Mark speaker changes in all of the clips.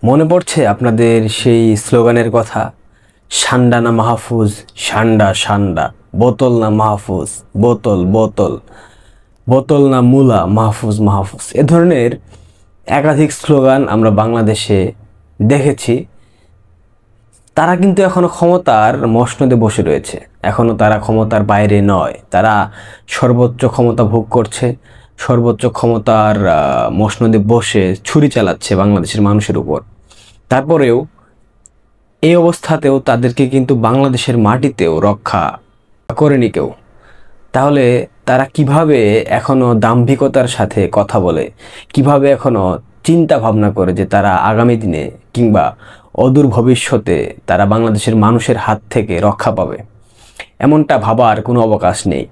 Speaker 1: মনে পড়ছে আপনাদের সেই স্লোগানের কথা, সান্ডা না মাহফুজ, সান্ডা সান্ডা, বোতল না মাহফুজ, বোতল বোতল, বোতল না মুলা, মাহফুজ মাহফুজ। এ ধরনের একাধিক স্লোগান আমরা বাংলাদেশে দেখেছি। তারা কিন্তু এখনো ক্ষমতার মসনদে বসে রয়েছে, এখনো তারা ক্ষমতার বাইরে নয়। তারা সর্বোচ্চ ক্ষমতা ভোগ করছে, সর্বোচ্চ ক্ষমতার মসনদে বসে ছুরি চালাচ্ছে বাংলাদেশের মানুষের উপর। তারপরেও এই অবস্থাতেও তাদেরকে কিন্তু বাংলাদেশের মাটিতেও রক্ষা করেনি কেউ। তাহলে তারা কিভাবে এখনো দাম্ভিকতার সাথে কথা বলে, কিভাবে এখনো চিন্তা ভাবনা করে যে তারা আগামী দিনে কিংবা অদূর ভবিষ্যতে তারা বাংলাদেশের মানুষের হাত থেকে রক্ষা পাবে? এমনটা ভাবার কোনো অবকাশ নেই।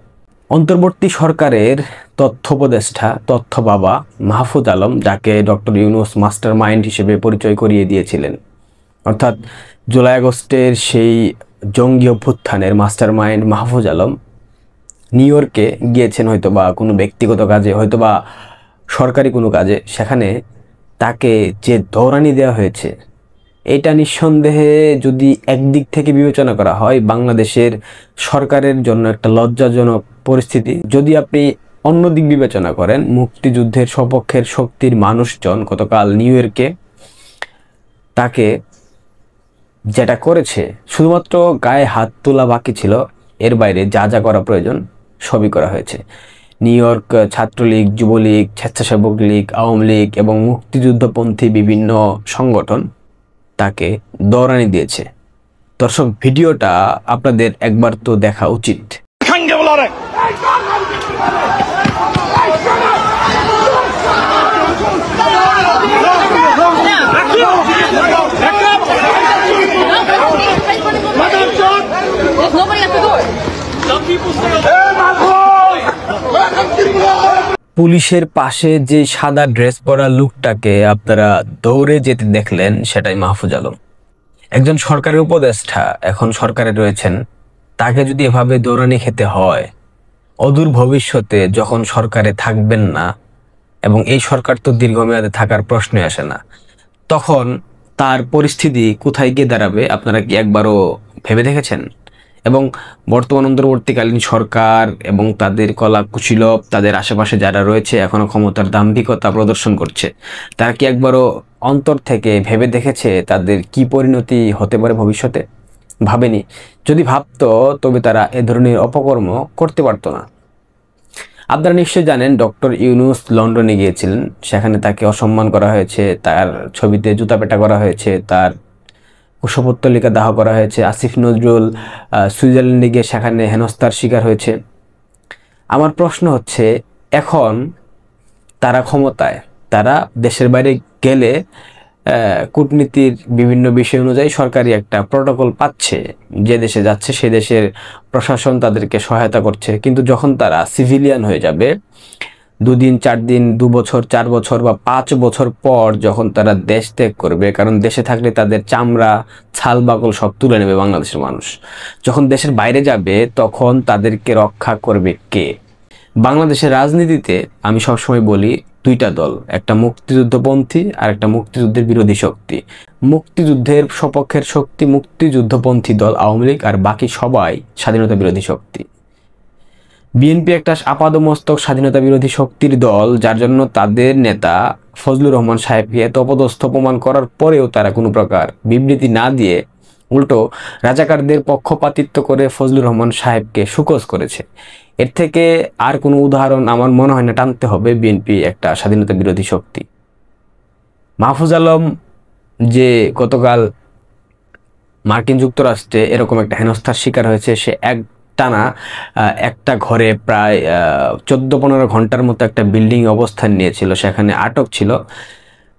Speaker 1: অন্তর্বর্তী সরকারের তথ্য উপদেষ্টা, তথ্য বাবা মাহফুজ আলম, যাকে ডক্টর ইউনূস মাস্টার মাইন্ড হিসেবে পরিচয় করিয়ে দিয়েছিলেন, অর্থাৎ জুলাই আগস্টের সেই জঙ্গি অভ্যুত্থানের master mind Mahfuz Alam new ইয়র্কে গিয়েছেন হয়তোবা কোনো ব্যক্তিগত কাজে, হয়তোবা সরকারি কোনো কাজে। সেখানে তাকে যে দৌড়ানি দেওয়া হয়েছে, এটা নিঃসন্দেহে যদি একদিক থেকে বিবেচনা করা হয় বাংলাদেশের সরকারের জন্য একটা লজ্জাজনক পরিস্থিতি। যদি আপনি অন্য দিক বিবেচনা করেন, মুক্তিযুদ্ধের সপক্ষের শক্তির মানুষজন গতকাল নিউ ইয়র্কে তাকে যেটা করেছে, শুধুমাত্র গায়ে হাত তোলা বাকি ছিল, এর বাইরে যা যা করা প্রয়োজন সবই করা হয়েছে। নিউ ইয়র্ক ছাত্রলীগ, যুবলীগ, স্বেচ্ছাসেবক লীগ, আওয়ামী লীগ এবং মুক্তিযুদ্ধপন্থী বিভিন্ন সংগঠন তাকে দৌড়ানি দিয়েছে। দর্শক, ভিডিওটা আপনাদের একবার তো দেখা উচিত। পুলিশের পাশে যে সাদা ড্রেস পরা লোকটাকে আপনারা দৌড়ে যেতে দেখলেন, সেটাই মাহফুজ আলম। একজন সরকারের উপদেষ্টা, এখন সরকারে রয়েছেন, তাকে যদি এভাবে দৌড়ানি খেতে হয়, অদূর ভবিষ্যতে যখন সরকারে থাকবেন না, এবং এই সরকার তো দীর্ঘমেয়াদে থাকার প্রশ্নই আসে না, তখন তার পরিস্থিতি কোথায় গিয়ে দাঁড়াবে আপনারা কি একবারও ভেবে দেখেছেন? এবং বর্তমান অন্তর্বর্তীকালীন সরকার এবং তাদের কলা কুশীলব, তাদের আশেপাশে যারা রয়েছে এখনো ক্ষমতার দাম্ভিকতা প্রদর্শন করছে, তারা কি একবারও অন্তর থেকে ভেবে দেখেছে তাদের কি পরিণতি হতে পারে ভবিষ্যতে? ভাবেনি। যদি ভাবতো তবে তারা এ ধরনের অপকর্ম করতে পারতো না। আপনারা নিশ্চয়ই জানেন ডক্টর ইউনূস লন্ডনে গিয়েছিলেন, সেখানে তাকে অসম্মান করা হয়েছে, তার ছবিতে জুতাপেটা করা হয়েছে, তার কুশপুত্তলিকা দাহ করা হয়েছে। আসিফ নজরুল সুইজারল্যান্ডে গিয়ে সেখানে হেনস্থার শিকার হয়েছে। আমার প্রশ্ন হচ্ছে, এখন তারা ক্ষমতায়, তারা দেশের বাইরে গেলে কূটনীতির বিভিন্ন বিষয় অনুযায়ী সরকারি একটা প্রটোকল পাচ্ছে, যে দেশে যাচ্ছে সে দেশের প্রশাসন তাদেরকে সহায়তা করছে। কিন্তু যখন তারা সিভিলিয়ান হয়ে যাবে, 2 দিন 4 দিন, 2 বছর 4 বছর বা 5 বছর পর যখন তারা দেশ ত্যাগ করবে, কারণ দেশে থাকলে তাদের চামড়া, ছাল বাকল সব তুলে নেবে বাংলাদেশের মানুষ, যখন দেশের বাইরে যাবে তখন তাদেরকে রক্ষা করবে কে? বাংলাদেশের রাজনীতিতে আমি সবসময় বলি, 2টা দল, একটা মুক্তিযুদ্ধপন্থী আর একটা মুক্তিযুদ্ধের বিরোধী শক্তি। মুক্তিযুদ্ধের সপক্ষের শক্তি মুক্তিযুদ্ধপন্থী দল আওয়ামী লীগ, আর বাকি সবাই স্বাধীনতা বিরোধী শক্তি। বিএনপি একটা আপাদমস্তক স্বাধীনতা বিরোধী শক্তির দল, যার জন্য তাদের নেতা ফজলুর রহমান সাহেবকে এত অপদস্থ অপমান করার পরেও তারা কোনো প্রকার বিবৃতি না দিয়ে উল্টো রাজাকারদের পক্ষপাতিত্ব করে ফজলুর রহমান সাহেবকে সুকোজ করেছে। এর থেকে আর কোনো উদাহরণ আমার মনে হয় না টানতে হবে। বিএনপি একটা স্বাধীনতা বিরোধী শক্তি। মাহফুজ আলম যে গতকাল মার্কিন যুক্তরাষ্ট্রে এরকম একটা হেনস্থার শিকার হয়েছে, সে টানা একটা ঘরে প্রায় 14-15 ঘন্টার মতো একটা বিল্ডিং অবস্থান নিয়েছিল, সেখানে আটক ছিল।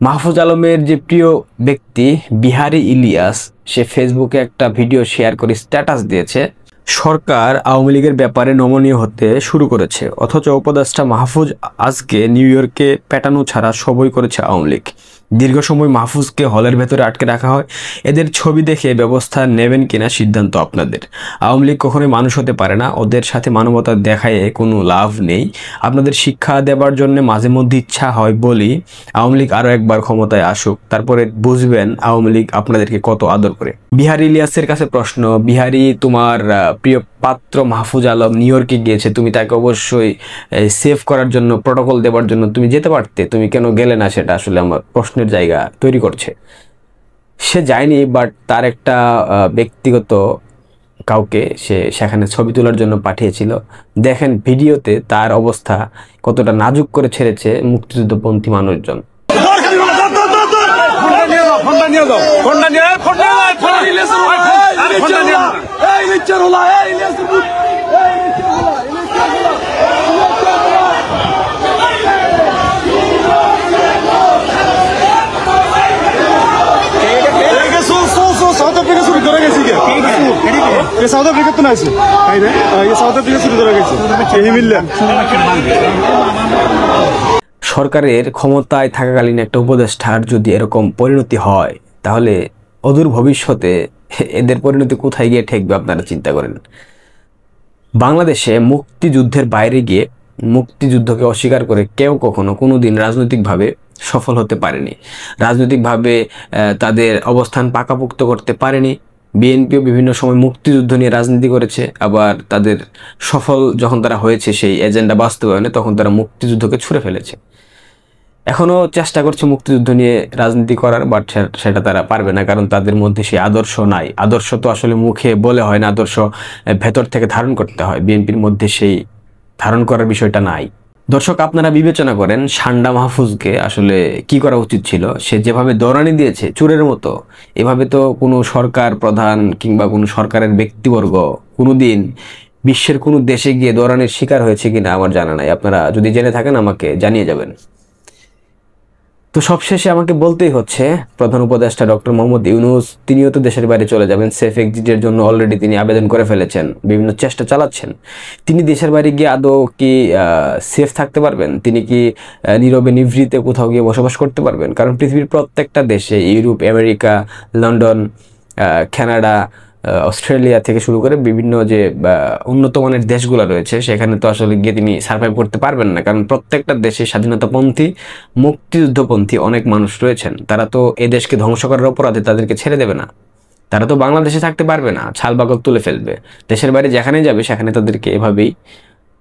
Speaker 1: মাহফুজ আলমের যে প্রিয় ব্যক্তি বিহারী ইলিয়াস, সে ফেসবুকে একটা ভিডিও শেয়ার করে স্ট্যাটাস দিয়েছে, সরকার আওয়ামী লীগের ব্যাপারে নমনীয় হতে শুরু করেছে, অথচ উপদেষ্টা মাহফুজ আজকে নিউ ইয়র্কে পেটানো ছাড়া সবই করেছে আওয়ামী লীগ। দীর্ঘ সময় মাহফুজকে হলের ভেতরে আটকে রাখা হয়। এদের ছবি দেখে ব্যবস্থা নেবেন কিনা সিদ্ধান্ত আপনাদের। আওয়ামী লীগ কখনোই মানুষ হতে পারে না, ওদের সাথে মানবতা দেখায় কোনো লাভ নেই। আপনাদের শিক্ষা দেবার জন্য মাঝে মধ্যে ইচ্ছা হয় বলি আওয়ামী লীগ আরও একবার ক্ষমতায় আসুক, তারপরে বুঝবেন আওয়ামী লীগ আপনাদেরকে কত আদর করে। বিহারি ইলিয়াসের কাছে প্রশ্ন, বিহারি তোমার প্রিয় পাত্র মাহফুজ আলম নিউ ইয়র্কে গিয়েছে, তুমি তাকে অবশ্যই সেভ করার জন্য, প্রটোকল দেওয়ার জন্য তুমি যেতে পারতে, তুমি কেন গেলে না? সেটা আসলে আমার প্রশ্নের জায়গা তৈরি করছে। সে যায়নি, বাট তার একটা ব্যক্তিগত কাউকে সে সেখানে ছবি তোলার জন্য পাঠিয়েছিল। দেখেন ভিডিওতে তার অবস্থা কতটা নাজুক করে ছেড়েছে মুক্তিযুদ্ধপন্থী মানুষজন।
Speaker 2: साउथ अफ्रीका तो नहीं ये साउथ अफ्रीका शुरू करा गया यही मिल
Speaker 1: সরকারের ক্ষমতায় থাকাকালীন একটা উপদেষ্টার যদি এরকম পরিণতি হয়, তাহলে অদূর ভবিষ্যতে এদের পরিণতি কোথায় গিয়ে ঠেকবে আপনারা চিন্তা করেন। বাংলাদেশে মুক্তিযুদ্ধের বাইরে গিয়ে মুক্তিযুদ্ধকে অস্বীকার করে কেউ কখনো কোনো দিন রাজনৈতিকভাবে সফল হতে পারেনি, রাজনৈতিকভাবে তাদের অবস্থান পাকাপোক্ত করতে পারেনি। বিএনপিও বিভিন্ন সময় মুক্তিযুদ্ধ নিয়ে রাজনীতি করেছে, আবার তাদের সফল যখন তারা হয়েছে সেই এজেন্ডা বাস্তবায়নে, তখন তারা মুক্তিযুদ্ধকে ছুঁড়ে ফেলেছে। এখনও চেষ্টা করছে মুক্তিযুদ্ধ নিয়ে রাজনীতি করার, বাট সেটা তারা পারবে না, কারণ তাদের মধ্যে সেই আদর্শ নাই। আদর্শ তো আসলে মুখে বলে হয় না, আদর্শ ভেতর থেকে ধারণ করতে হয়। বিএনপির মধ্যে সেই ধারণ করার বিষয়টা নাই। দর্শক, আপনারা বিবেচনা করেন সান্ডা মাহফুজকে আসলে কি করা উচিত ছিল। সে যেভাবে দৌড়ানি দিয়েছে চোরের মতো, এভাবে তো কোনো সরকার প্রধান কিংবা কোনো সরকারের ব্যক্তিবর্গ কোনোদিন বিশ্বের কোনো দেশে গিয়ে দৌড়ানির শিকার হয়েছে কিনা আমার জানা নাই। আপনারা যদি জেনে থাকেন আমাকে জানিয়ে যাবেন। তো সবশেষে আমাকে বলতেই হচ্ছে, প্রধান উপদেষ্টা ডক্টর মোহাম্মদ ইউনূস তিনিও তো দেশের বাইরে চলে যাবেন। সেফ এক্সিটের জন্য অলরেডি তিনি আবেদন করে ফেলেছেন, বিভিন্ন চেষ্টা চালাচ্ছেন। তিনি দেশের বাইরে গিয়ে আদৌ কি সেফ থাকতে পারবেন? তিনি কি নীরবে নিভৃতে কোথাও গিয়ে বসবাস করতে পারবেন? কারণ পৃথিবীর প্রত্যেকটা দেশে, Europe, America, London, Canada, Australia থেকে শুরু করে বিভিন্ন যে উন্নত মানের দেশগুলো রয়েছে, সেখানে তো আসলে গিয়ে তিনি সার্ভাইভ করতে পারবেন না। কারণ প্রত্যেকটা দেশে স্বাধীনতাপন্থী, মুক্তিযুদ্ধপন্থী অনেক মানুষ রয়েছেন। তারা তো এ দেশকে ধ্বংস করার অপরাধে তাদেরকে ছেড়ে দেবে না। তারা তো বাংলাদেশে থাকতে পারবে না, ছালবাকল তুলে ফেলবে। দেশের বাইরে যেখানে যাবে সেখানে তাদেরকে এভাবেই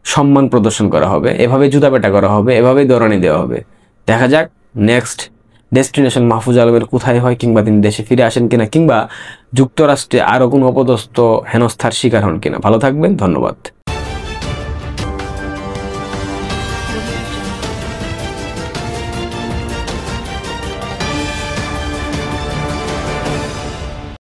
Speaker 1: সম্মান প্রদর্শন করা হবে, এভাবেই জুতাপেটা করা হবে, এভাবেই দৌড়ানি দেওয়া হবে। দেখা যাক নেক্সট ডেস্টিনেশন মাহফুজ আলমের কোথায় হয়, কিংবা তিনি দেশে ফিরে আসেন কিনা, কিংবা যুক্তরাষ্ট্রে আরও কোনো অপদস্থ হেনস্থার শিকার হন কিনা। ভালো থাকবেন, ধন্যবাদ।